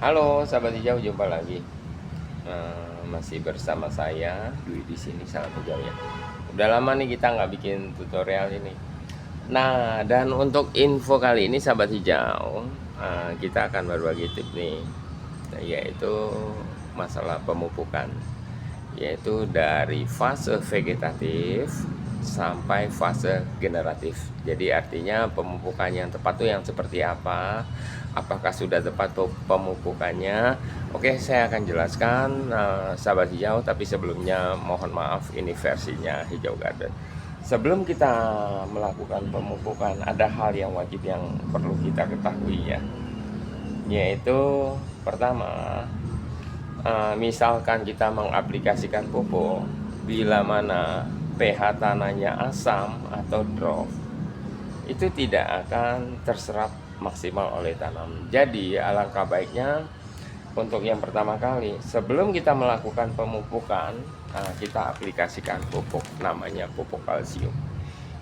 Halo sahabat hijau, jumpa lagi. Masih bersama saya Dwi di sini, salam hijau ya. Udah lama nih kita nggak bikin tutorial ini. Nah, dan untuk info kali ini sahabat hijau, kita akan berbagi tip nih, yaitu masalah pemupukan, yaitu dari fase vegetatif sampai fase generatif. Jadi artinya pemupukan yang tepat itu yang seperti apa? Apakah sudah tepat pemupukannya? Oke, saya akan jelaskan sahabat hijau, tapi sebelumnya mohon maaf ini versinya hijau garden. Sebelum kita melakukan pemupukan, ada hal yang wajib yang perlu kita ketahui ya, yaitu pertama, misalkan kita mengaplikasikan pupuk bila mana pH tanahnya asam atau drop, itu tidak akan terserap maksimal oleh tanam. Jadi alangkah baiknya untuk yang pertama kali sebelum kita melakukan pemupukan, kita aplikasikan pupuk, namanya pupuk kalsium.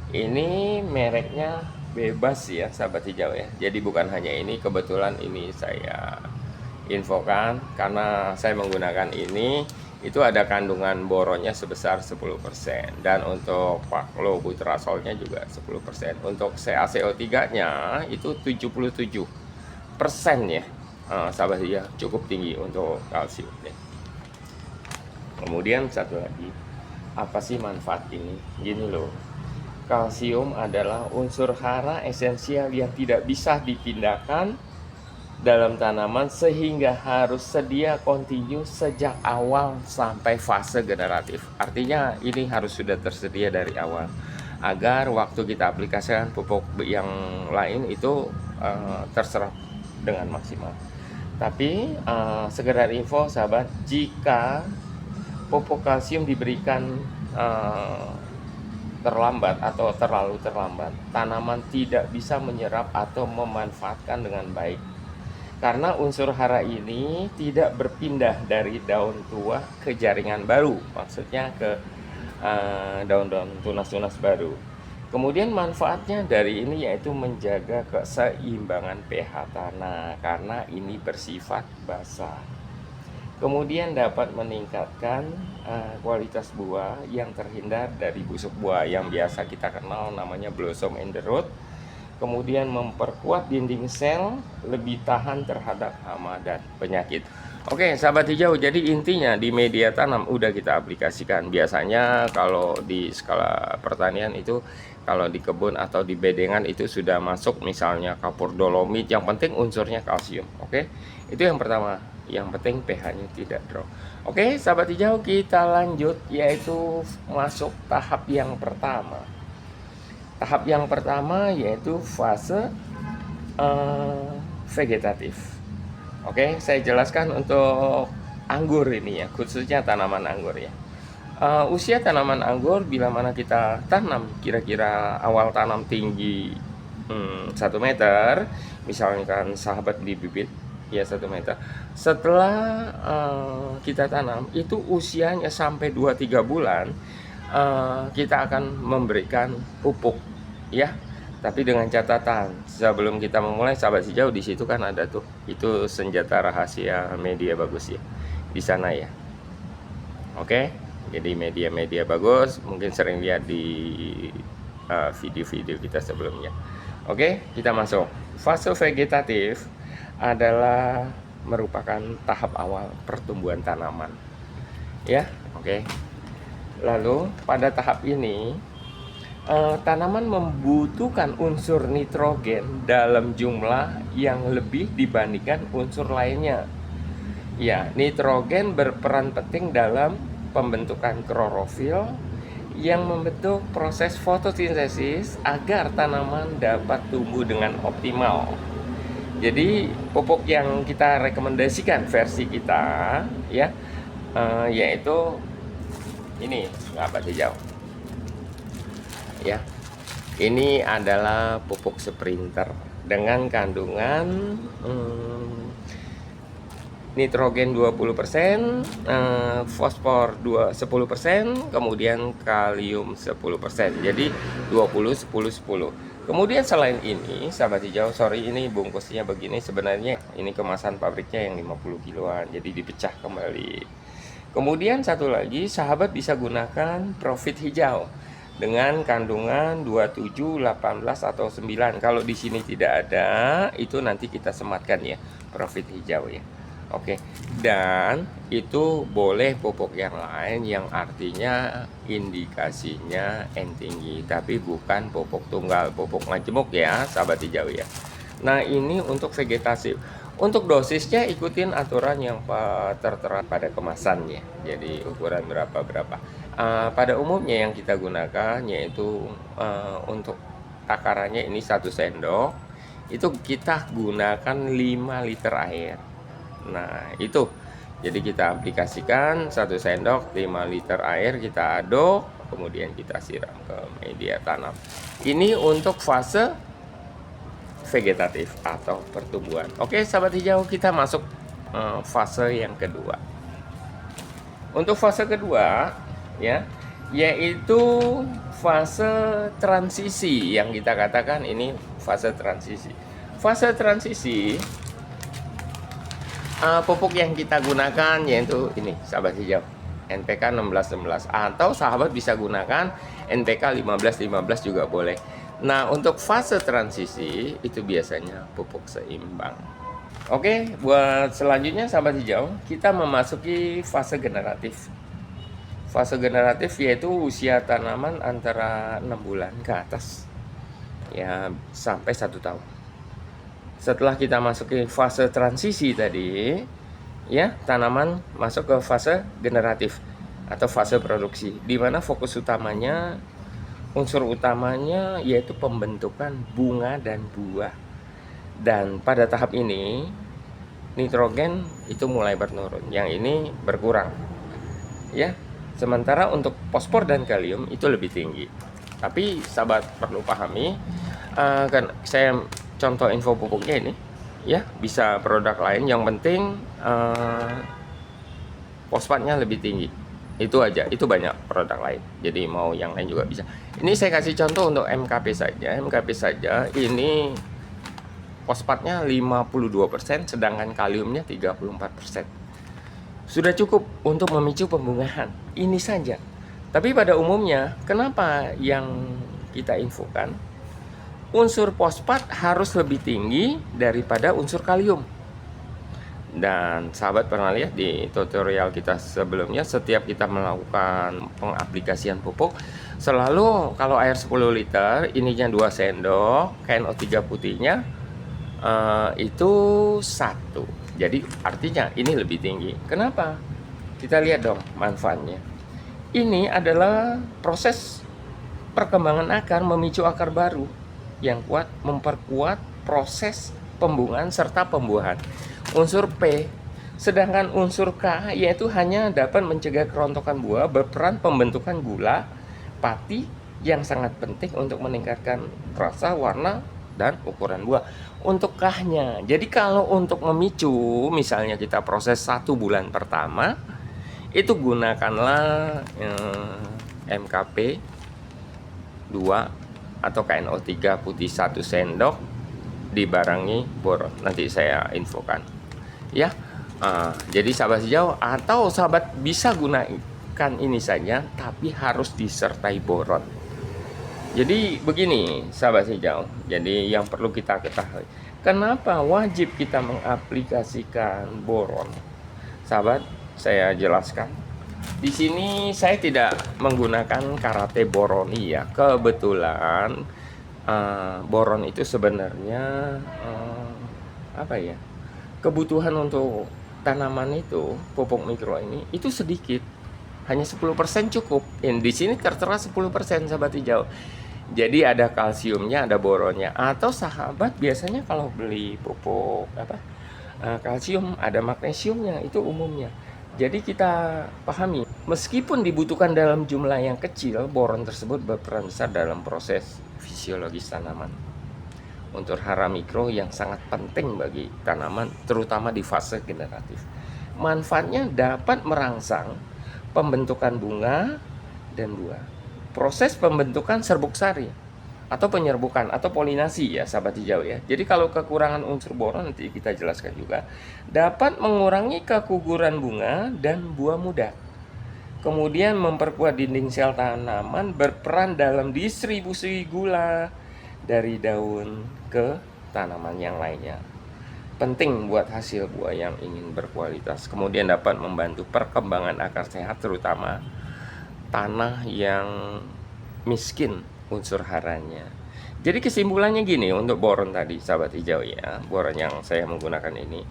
Ini mereknya bebas ya sahabat hijau ya. Jadi bukan hanya ini, kebetulan ini saya infokan karena saya menggunakan ini. Itu ada kandungan boronnya sebesar 10%, dan untuk paklobutrasolnya juga 10%. Untuk CaCO3 nya itu 77% ya. Sahabat ya, cukup tinggi untuk kalsium ya. Kemudian satu lagi, apa sih manfaat ini? Gini loh, kalsium adalah unsur hara esensial yang tidak bisa dipindahkan dalam tanaman sehingga harus sedia kontinu sejak awal sampai fase generatif. Artinya ini harus sudah tersedia dari awal agar waktu kita aplikasikan pupuk yang lain itu terserap dengan maksimal. Tapi sekedar info sahabat, jika pupuk kalsium diberikan terlambat atau terlalu terlambat, tanaman tidak bisa menyerap atau memanfaatkan dengan baik. Karena unsur hara ini tidak berpindah dari daun tua ke jaringan baru, maksudnya ke daun-daun tunas-tunas baru. Kemudian manfaatnya dari ini yaitu menjaga keseimbangan pH tanah karena ini bersifat basah. Kemudian dapat meningkatkan kualitas buah yang terhindar dari busuk buah yang biasa kita kenal namanya blossom end the root. Kemudian memperkuat dinding sel, lebih tahan terhadap hama dan penyakit. Oke sahabat hijau, jadi intinya di media tanam udah kita aplikasikan. Biasanya kalau di skala pertanian itu, kalau di kebun atau di bedengan itu sudah masuk misalnya kapur dolomit, yang penting unsurnya kalsium. Oke, itu yang pertama, yang penting pH-nya tidak drop. Oke sahabat hijau, kita lanjut, yaitu masuk tahap yang pertama. Tahap yang pertama yaitu fase vegetatif. Oke, saya jelaskan untuk anggur ini ya, khususnya tanaman anggur ya. Usia tanaman anggur bila mana kita tanam, kira-kira awal tanam tinggi 1 meter, misalkan sahabat di bibit ya 1 meter. Setelah kita tanam, itu usianya sampai 2-3 bulan, kita akan memberikan pupuk ya, tapi dengan catatan sebelum kita memulai sahabat hijau, di situ kan ada tuh, itu senjata rahasia media bagus ya di sana ya. Oke, jadi media-media bagus mungkin sering lihat di video-video kita sebelumnya. Oke, kita masuk fase vegetatif, adalah merupakan tahap awal pertumbuhan tanaman ya. Oke, lalu pada tahap ini tanaman membutuhkan unsur nitrogen dalam jumlah yang lebih dibandingkan unsur lainnya. Ya, nitrogen berperan penting dalam pembentukan klorofil yang membentuk proses fotosintesis agar tanaman dapat tumbuh dengan optimal. Jadi pupuk yang kita rekomendasikan versi kita ya, yaitu ini sahabat hijau ya. Ini adalah pupuk sprinter dengan kandungan nitrogen 20%, fosfor 10%, kemudian kalium 10%. Jadi 20 10 10. Kemudian selain ini, sahabat hijau, sorry ini bungkusnya begini, sebenarnya ini kemasan pabriknya yang 50 kiloan, jadi dipecah kembali. Kemudian satu lagi, sahabat bisa gunakan profit hijau dengan kandungan 27, 18 atau 9. Kalau di sini tidak ada, itu nanti kita sematkan ya, profit hijau ya. Oke, dan itu boleh pupuk yang lain yang artinya indikasinya N tinggi, tapi bukan pupuk tunggal, pupuk majemuk ya, sahabat hijau ya. Nah, ini untuk vegetasi. Untuk dosisnya ikutin aturan yang tertera pada kemasannya. Jadi ukuran berapa. Pada umumnya yang kita gunakan yaitu untuk takarannya ini 1 sendok. Itu kita gunakan 5 liter air. Nah, itu. Jadi kita aplikasikan 1 sendok 5 liter air, kita aduk, kemudian kita siram ke media tanam. Ini untuk fase vegetatif atau pertumbuhan. Oke, sahabat hijau, kita masuk fase yang kedua. Untuk fase kedua ya, yaitu fase transisi yang kita katakan ini fase transisi. Fase transisi pupuk yang kita gunakan yaitu ini, sahabat hijau, NPK 16-16, atau sahabat bisa gunakan NPK 15-15 juga boleh. Nah, untuk fase transisi itu biasanya pupuk seimbang. Oke, buat selanjutnya sahabat hijau, kita memasuki fase generatif. Fase generatif yaitu usia tanaman antara 6 bulan ke atas ya, sampai 1 tahun. Setelah kita masuki fase transisi tadi, ya, tanaman masuk ke fase generatif atau fase produksi, di mana fokus utamanya, unsur utamanya yaitu pembentukan bunga dan buah. Dan pada tahap ini, nitrogen itu mulai menurun, yang ini berkurang. Ya, sementara untuk fosfor dan kalium itu lebih tinggi. Tapi sahabat perlu pahami, kan saya contoh info pupuknya ini ya, bisa produk lain, yang penting fosfatnya lebih tinggi, itu aja. Itu banyak produk lain, jadi mau yang lain juga bisa. Ini saya kasih contoh untuk MKP saja. Ini fosfatnya 52%, sedangkan kaliumnya 34%. Sudah cukup untuk memicu pembungaan, ini saja. Tapi pada umumnya, kenapa yang kita infokan unsur fosfat harus lebih tinggi daripada unsur kalium. Dan sahabat pernah lihat di tutorial kita sebelumnya, setiap kita melakukan pengaplikasian pupuk, selalu kalau air 10 liter, ininya 2 sendok, KNO3 putihnya itu 1. Jadi artinya ini lebih tinggi. Kenapa? Kita lihat dong manfaatnya. Ini adalah proses perkembangan akar, memicu akar baru yang kuat, memperkuat proses pembungaan serta pembuahan. Unsur P, sedangkan unsur K yaitu hanya dapat mencegah kerontokan buah, berperan pembentukan gula pati yang sangat penting untuk meningkatkan rasa, warna, dan ukuran buah. Untuk K-nya, jadi kalau untuk memicu, misalnya kita proses 1 bulan pertama, itu gunakanlah MKP 2 atau KNO3 putih 1 sendok dibarengi boron. Nanti saya infokan ya. Jadi sahabat hijau, atau sahabat bisa gunakan ini saja, tapi harus disertai boron. Jadi begini sahabat hijau, jadi yang perlu kita ketahui, kenapa wajib kita mengaplikasikan boron. Sahabat, saya jelaskan. Di sini saya tidak menggunakan karate boroni ya. Kebetulan boron itu sebenarnya apa ya? Kebutuhan untuk tanaman itu, pupuk mikro ini itu sedikit. Hanya 10% cukup. Di sini tertera 10% sahabat hijau. Jadi ada kalsiumnya, ada boronnya. Atau sahabat biasanya kalau beli pupuk kalsium, ada magnesiumnya, itu umumnya. Jadi kita pahami, meskipun dibutuhkan dalam jumlah yang kecil, boron tersebut berperan besar dalam proses fisiologis tanaman. Untuk hara mikro yang sangat penting bagi tanaman, terutama di fase generatif. Manfaatnya dapat merangsang pembentukan bunga dan buah. Proses pembentukan serbuk sari atau penyerbukan atau polinasi ya sahabat hijau ya. Jadi kalau kekurangan unsur boron nanti kita jelaskan juga, dapat mengurangi keguguran bunga dan buah muda. Kemudian memperkuat dinding sel tanaman, berperan dalam distribusi gula dari daun ke tanaman yang lainnya. Penting buat hasil buah yang ingin berkualitas. Kemudian dapat membantu perkembangan akar sehat, terutama tanah yang miskin unsur haranya. Jadi kesimpulannya gini untuk boron tadi sahabat hijau ya, boron yang saya menggunakan ini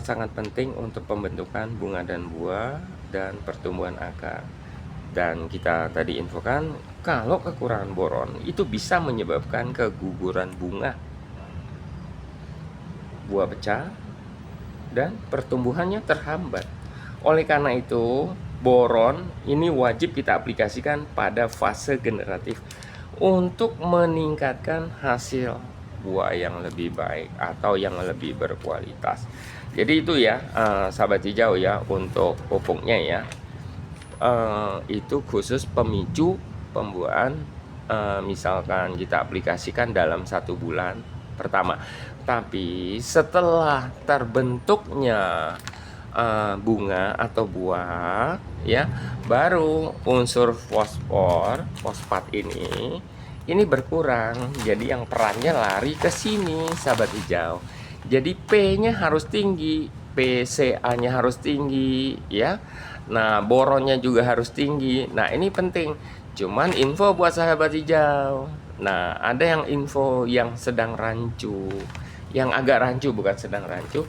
sangat penting untuk pembentukan bunga dan buah dan pertumbuhan akar. Dan kita tadi infokan kalau kekurangan boron itu bisa menyebabkan keguguran bunga, buah pecah, dan pertumbuhannya terhambat. Oleh karena itu boron ini wajib kita aplikasikan pada fase generatif untuk meningkatkan hasil buah yang lebih baik atau yang lebih berkualitas. Jadi itu ya sahabat hijau ya, untuk pupuknya ya, itu khusus pemicu pembuahan, misalkan kita aplikasikan dalam 1 bulan pertama. Tapi setelah terbentuknya bunga atau buah ya, baru unsur fosfat ini berkurang. Jadi yang perannya lari ke sini sahabat hijau. Jadi P-nya harus tinggi, PCA-nya harus tinggi ya. Nah, boronnya juga harus tinggi. Nah, ini penting. Cuman info buat sahabat hijau. Nah, ada yang info yang sedang rancu, yang agak rancu bukan sedang rancu.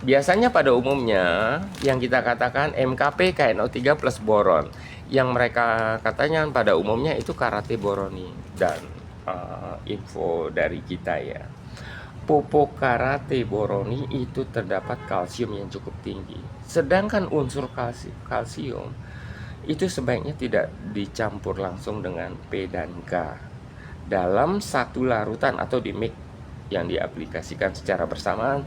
Biasanya pada umumnya yang kita katakan MKP KNO3 plus boron. Yang mereka katanya pada umumnya itu karate boroni. Dan info dari kita ya, pupuk karate boroni itu terdapat kalsium yang cukup tinggi. Sedangkan unsur kalsium itu sebaiknya tidak dicampur langsung dengan P dan K dalam satu larutan atau di mix yang diaplikasikan secara bersamaan,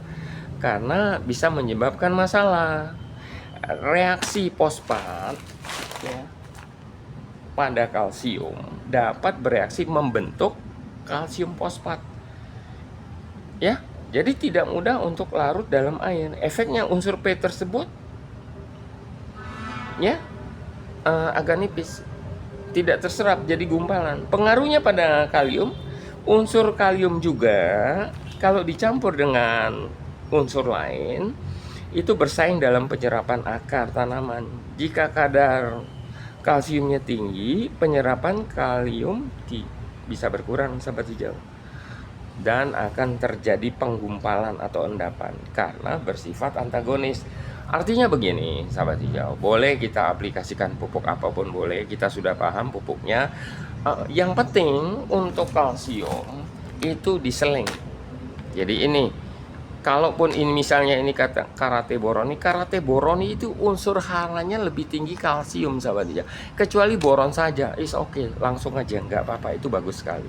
karena bisa menyebabkan masalah. Reaksi fosfat ya, pada kalsium dapat bereaksi membentuk kalsium fosfat ya. Jadi tidak mudah untuk larut dalam air. Efeknya unsur P tersebut ya agak nipis, tidak terserap jadi gumpalan. Pengaruhnya pada kalium, unsur kalium juga kalau dicampur dengan unsur lain itu bersaing dalam penyerapan akar tanaman. Jika kadar kalsiumnya tinggi, penyerapan kalium bisa berkurang sahabat hijau, dan akan terjadi penggumpalan atau endapan karena bersifat antagonis. Artinya begini sahabat hijau, boleh kita aplikasikan pupuk apapun boleh, kita sudah paham pupuknya. Yang penting untuk kalsium itu diseling. Jadi ini, kalaupun ini misalnya ini kata karate boroni itu unsur haranya lebih tinggi kalsium sahabat hijau. Kecuali boron saja, is okay, langsung aja nggak apa-apa, itu bagus sekali.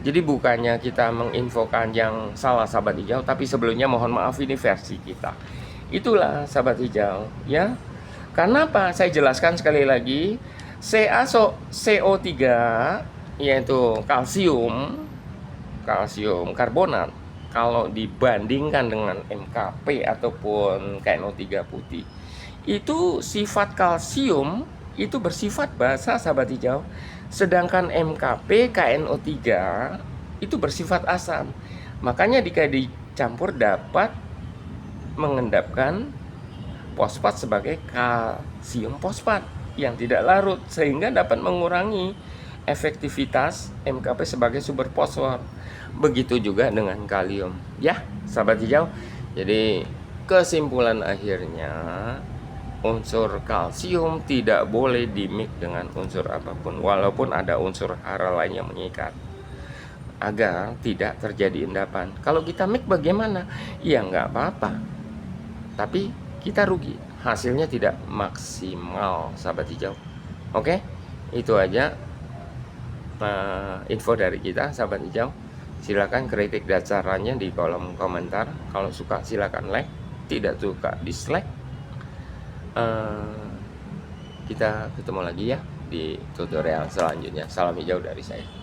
Jadi bukannya kita menginfokan yang salah sahabat hijau, tapi sebelumnya mohon maaf ini versi kita. Itulah sahabat hijau ya. Karena apa? Saya jelaskan sekali lagi, CaCO3 yaitu kalsium karbonat, kalau dibandingkan dengan MKP ataupun KNO3 putih, itu sifat kalsium itu bersifat basa sahabat hijau. Sedangkan MKP KNO3 itu bersifat asam. Makanya jika dicampur dapat mengendapkan fosfat sebagai kalsium fosfat yang tidak larut, sehingga dapat mengurangi efektivitas MKP sebagai sumber fosfor. Begitu juga dengan kalium ya sahabat hijau. Jadi kesimpulan akhirnya, unsur kalsium tidak boleh dimix dengan unsur apapun, walaupun ada unsur hara lainnya mengikat, agar tidak terjadi endapan. Kalau kita mix bagaimana? Ya nggak apa-apa, tapi kita rugi, hasilnya tidak maksimal sahabat hijau. Oke, itu aja info dari kita sahabat hijau. Silakan kritik dan sarannya di kolom komentar. Kalau suka silakan like, tidak suka dislike. Kita ketemu lagi ya di tutorial selanjutnya. Salam hijau dari saya.